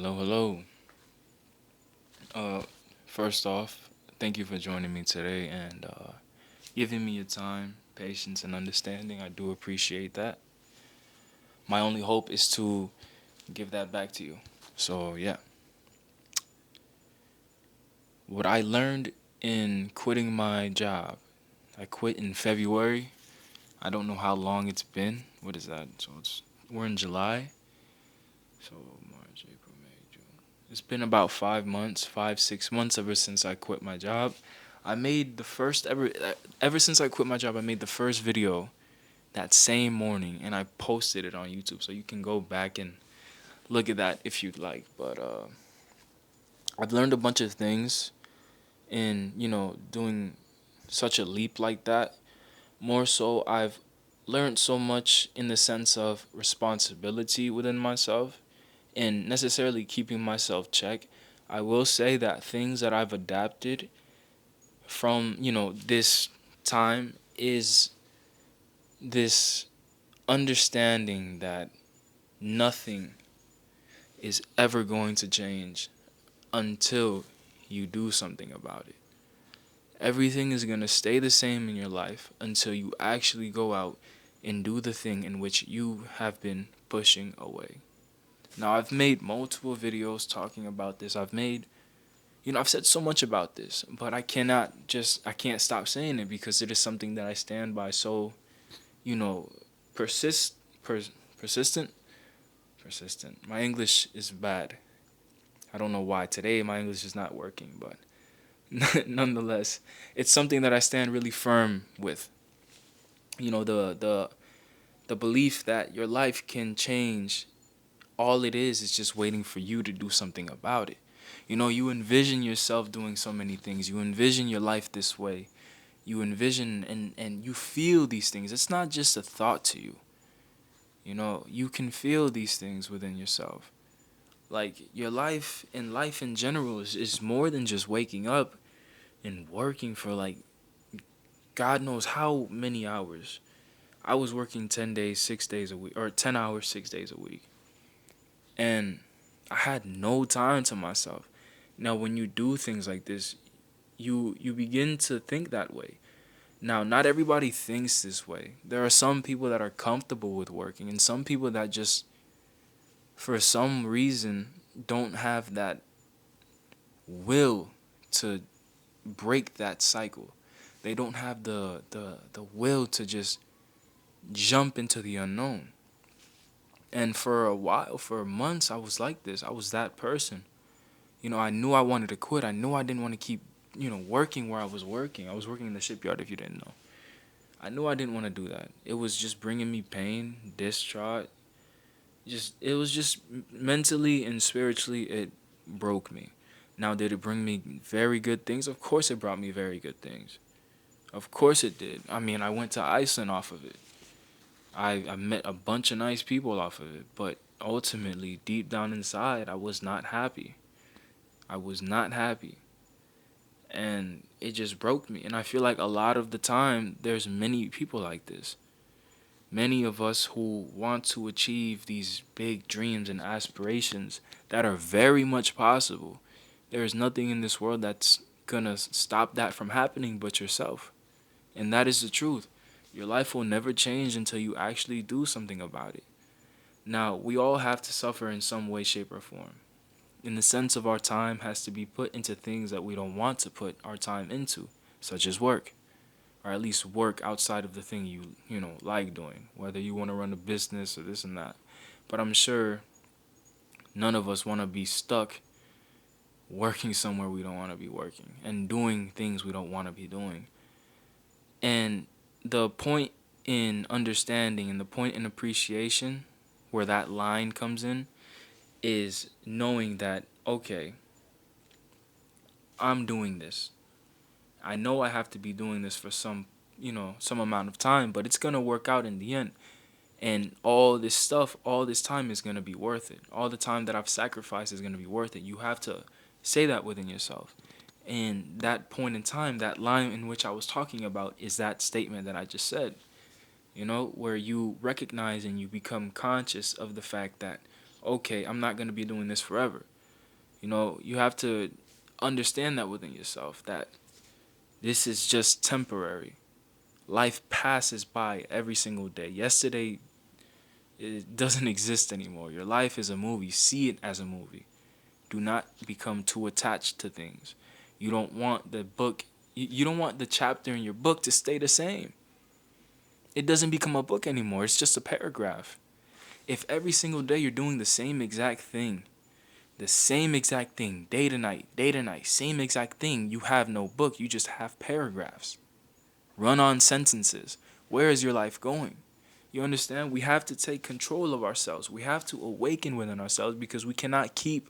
Hello, hello. Uh, First off, thank you for joining me today and giving me your time, patience, and understanding. I do appreciate that. My only hope is to give that back to you. So, yeah. What I learned in quitting my job, I quit in February. I don't know how long it's been. What is that? We're in July. So, March, April, May, June. It's been about 5 months, 6 months ever since I quit my job. I made the first ever since I quit my job. I made the first video that same morning, and I posted it on YouTube. So you can go back and look at that if you'd like. But I've learned a bunch of things in doing such a leap like that. More so, I've learned so much in the sense of responsibility within myself and necessarily keeping myself check. I will say that things that I've adapted from this time is this understanding that nothing is ever going to change until you do something about it. Everything is going to stay the same in your life until you actually go out and do the thing in which you have been pushing away. Now, I've made multiple videos talking about this. I've said so much about this, but I can't stop saying it because it is something that I stand by so, you know, persist, persistent, persistent. My English is bad. I don't know why. Today, my English is not working, but nonetheless, it's something that I stand really firm with. The belief that your life can change. All it is just waiting for you to do something about it. You envision yourself doing so many things. You envision your life this way. You envision and you feel these things. It's not just a thought to you. You can feel these things within yourself. Like your life and life in general is more than just waking up and working for like God knows how many hours. I was working 10 days, 6 days a week, or 10 hours, 6 days a week. And I had no time to myself. Now, when you do things like this, you begin to think that way. Now, not everybody thinks this way. There are some people that are comfortable with working, and some people that just, for some reason, don't have that will to break that cycle. They don't have the will to just jump into the unknown. And for a while, for months, I was like this. I was that person. I knew I wanted to quit. I knew I didn't want to keep, working where I was working. I was working in the shipyard, if you didn't know. I knew I didn't want to do that. It was just bringing me pain, distraught. It was just mentally and spiritually, it broke me. Now, did it bring me very good things? Of course, it brought me very good things. Of course, it did. I mean, I went to Iceland off of it. I met a bunch of nice people off of it. But ultimately, deep down inside, I was not happy. I was not happy. And it just broke me. And I feel like a lot of the time, there's many people like this. Many of us who want to achieve these big dreams and aspirations that are very much possible. There is nothing in this world that's gonna stop that from happening but yourself. And that is the truth. Your life will never change until you actually do something about it. Now, we all have to suffer in some way, shape, or form. In the sense of our time has to be put into things that we don't want to put our time into, such as work, or at least work outside of the thing you like doing, whether you want to run a business or this and that. But I'm sure none of us want to be stuck working somewhere we don't want to be working and doing things we don't want to be doing. And the point in understanding and the point in appreciation where that line comes in is knowing that, okay, I'm doing this. I know I have to be doing this for some amount of time, but it's going to work out in the end. And all this stuff, all this time is going to be worth it. All the time that I've sacrificed is going to be worth it. You have to say that within yourself. And that point in time, that line in which I was talking about is that statement that I just said, where you recognize and you become conscious of the fact that, okay, I'm not going to be doing this forever. You have to understand that within yourself, that this is just temporary. Life passes by every single day. Yesterday, it doesn't exist anymore. Your life is a movie. See it as a movie. Do not become too attached to things. You don't want the book, you don't want the chapter in your book to stay the same. It doesn't become a book anymore. It's just a paragraph. If every single day you're doing the same exact thing, day to night, same exact thing, you have no book. You just have paragraphs. Run on sentences. Where is your life going? You understand? We have to take control of ourselves. We have to awaken within ourselves because we cannot keep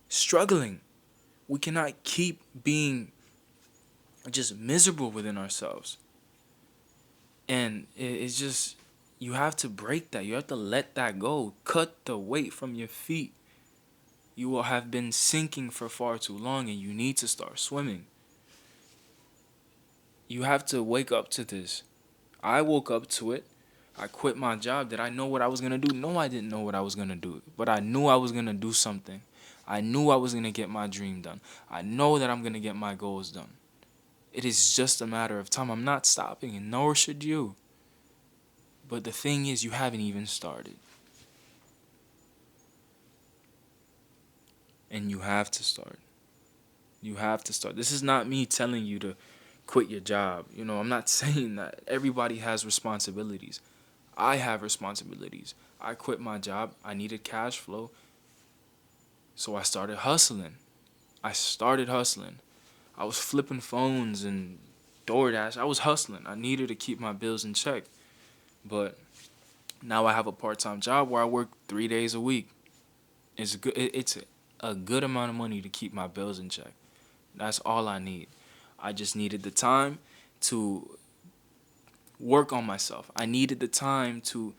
struggling. We cannot keep being just miserable within ourselves. And it's just, you have to break that. You have to let that go. Cut the weight from your feet. You will have been sinking for far too long and you need to start swimming. You have to wake up to this. I woke up to it. I quit my job. Did I know what I was going to do? No, I didn't know what I was going to do. But I knew I was going to do something. I knew I was going to get my dream done. I know that I'm going to get my goals done. It is just a matter of time. I'm not stopping, and nor should you. But the thing is, you haven't even started. And you have to start. You have to start. This is not me telling you to quit your job. I'm not saying that. Everybody has responsibilities. I have responsibilities. I quit my job. I needed cash flow. So I started hustling. I was flipping phones and DoorDash. I was hustling. I needed to keep my bills in check. But now I have a part-time job where I work 3 days a week. It's good. It's a good amount of money to keep my bills in check. That's all I need. I just needed the time to work on myself. I needed the time to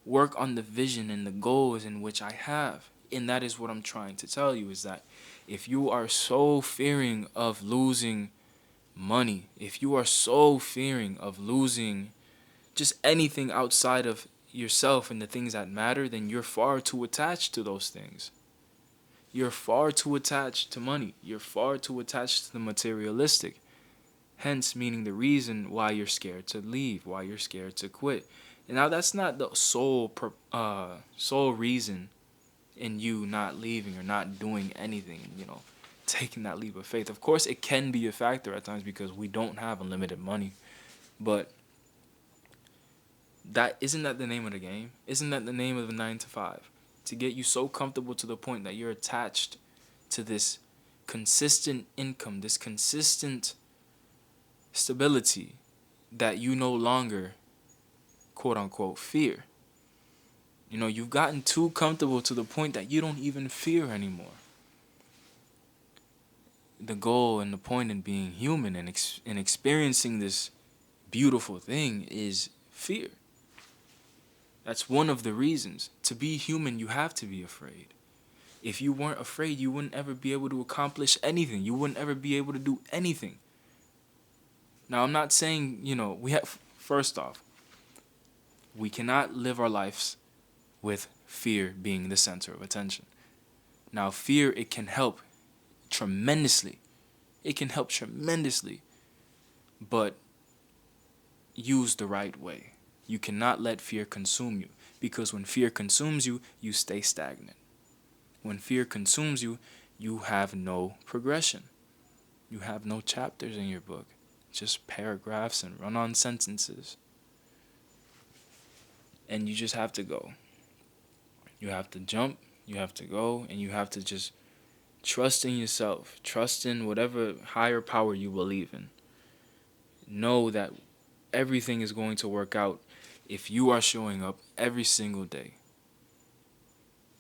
work on the vision and the goals in which I have. And that is what I'm trying to tell you, is that if you are so fearing of losing money, if you are so fearing of losing just anything outside of yourself and the things that matter, then you're far too attached to those things. You're far too attached to money. You're far too attached to the materialistic. Hence, meaning the reason why you're scared to leave, why you're scared to quit. And now that's not the sole reason in you not leaving or not doing anything, taking that leap of faith. Of course, it can be a factor at times because we don't have unlimited money. But isn't that the name of the game? Isn't that the name of the 9 to 5? To get you so comfortable to the point that you're attached to this consistent income, this consistent stability that you no longer, quote unquote, fear. You've gotten too comfortable to the point that you don't even fear anymore. The goal and the point in being human and experiencing this beautiful thing is fear. That's one of the reasons. To be human, you have to be afraid. If you weren't afraid, you wouldn't ever be able to accomplish anything. You wouldn't ever be able to do anything. Now, I'm not saying, first off, we cannot live our lives with fear being the center of attention. Now, fear, it can help tremendously. But use the right way. You cannot let fear consume you, because when fear consumes you, you stay stagnant. When fear consumes you, you have no progression. You have no chapters in your book, just paragraphs and run-on sentences. And you just have to go. You have to jump, you have to go, and you have to just trust in yourself. Trust in whatever higher power you believe in. Know that everything is going to work out if you are showing up every single day.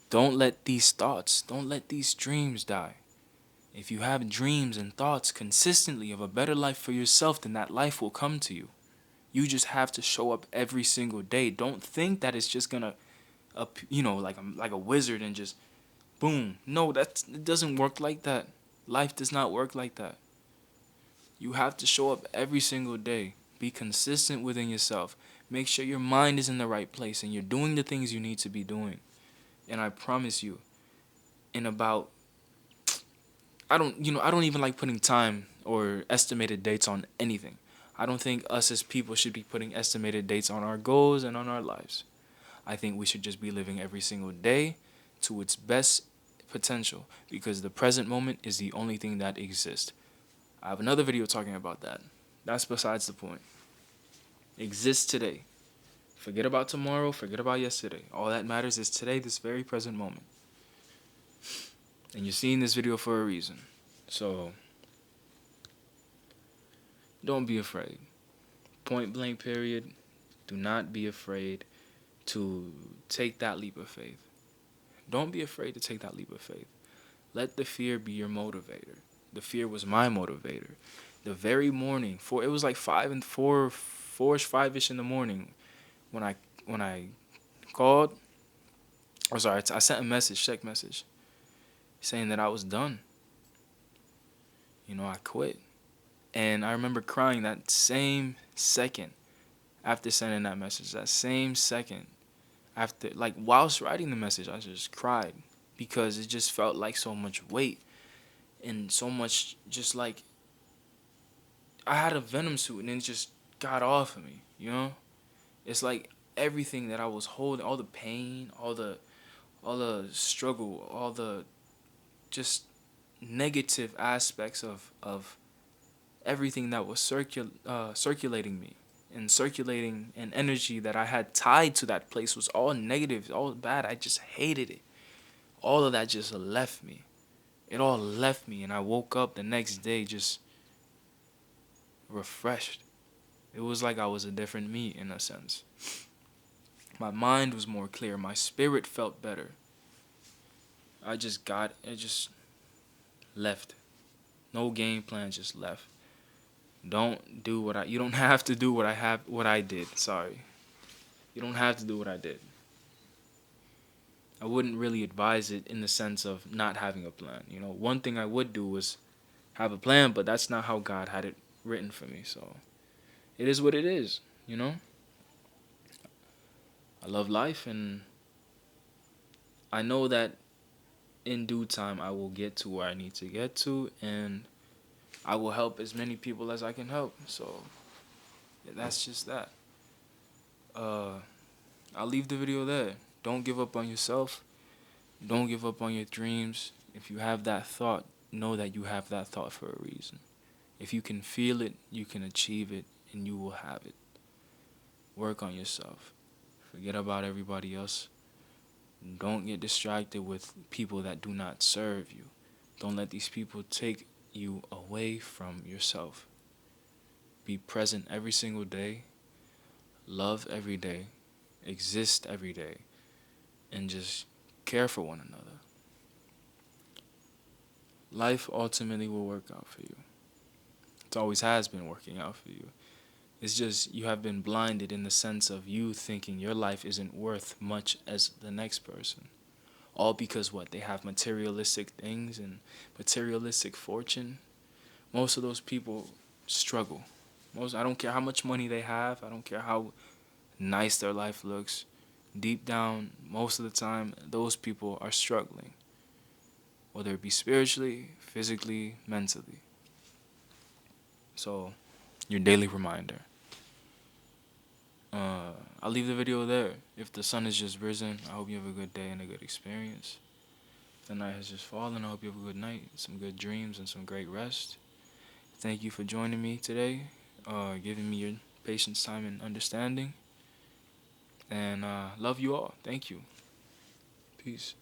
Don't let these thoughts, don't let these dreams die. If you have dreams and thoughts consistently of a better life for yourself, then that life will come to you. You just have to show up every single day. Don't think that it's just gonna, like a wizard and just, boom. No, it doesn't work like that. Life does not work like that. You have to show up every single day. Be consistent within yourself. Make sure your mind is in the right place and you're doing the things you need to be doing. And I promise you, in about I don't even like putting time or estimated dates on anything. I don't think us as people should be putting estimated dates on our goals and on our lives. I think we should just be living every single day to its best potential because the present moment is the only thing that exists. I have another video talking about that. That's besides the point. Exist today. Forget about tomorrow, forget about yesterday. All that matters is today, this very present moment. And you're seeing this video for a reason. So, don't be afraid. Point blank, period. Do not be afraid to take that leap of faith. Don't be afraid to take that leap of faith. Let the fear be your motivator. The fear was my motivator. The very morning, it was like 5-ish in the morning when I called. Or sorry, I sent a message, text message, saying that I was done. I quit. And I remember crying that same second after sending that message. That same second after, like, whilst writing the message, I just cried because it just felt like so much weight and so much, just like I had a venom suit and it just got off of me, It's like everything that I was holding, all the pain, all the struggle, all the just negative aspects of everything that was circulating me and circulating an energy that I had tied to that place was all negative, all bad. I just hated it. All of that just left me. It all left me, and I woke up the next day just refreshed. It was like I was a different me in a sense. My mind was more clear. My spirit felt better. It just left. No game plan, just left. You don't have to do what I did. Sorry. You don't have to do what I did. I wouldn't really advise it in the sense of not having a plan. One thing I would do was have a plan, but that's not how God had it written for me. So it is what it is, I love life, and I know that in due time I will get to where I need to get to, and I will help as many people as I can help. So yeah, that's just that. I'll leave the video there. Don't give up on yourself. Don't give up on your dreams. If you have that thought, know that you have that thought for a reason. If you can feel it, you can achieve it, and you will have it. Work on yourself. Forget about everybody else. Don't get distracted with people that do not serve you. Don't let these people take you away from yourself. Be present every single day. Love every day. Exist every day. And just care for one another. Life ultimately will work out for you. It always has been working out for you. It's just you have been blinded in the sense of you thinking your life isn't worth much as the next person. All because what? They have materialistic things and materialistic fortune. Most of those people struggle. I don't care how much money they have. I don't care how nice their life looks. Deep down, most of the time, those people are struggling. Whether it be spiritually, physically, mentally. So, your daily reminder. I'll leave the video there. If the sun has just risen, I hope you have a good day and a good experience. If the night has just fallen, I hope you have a good night, some good dreams, and some great rest. Thank you for joining me today, giving me your patience, time, and understanding. And love you all. Thank you. Peace.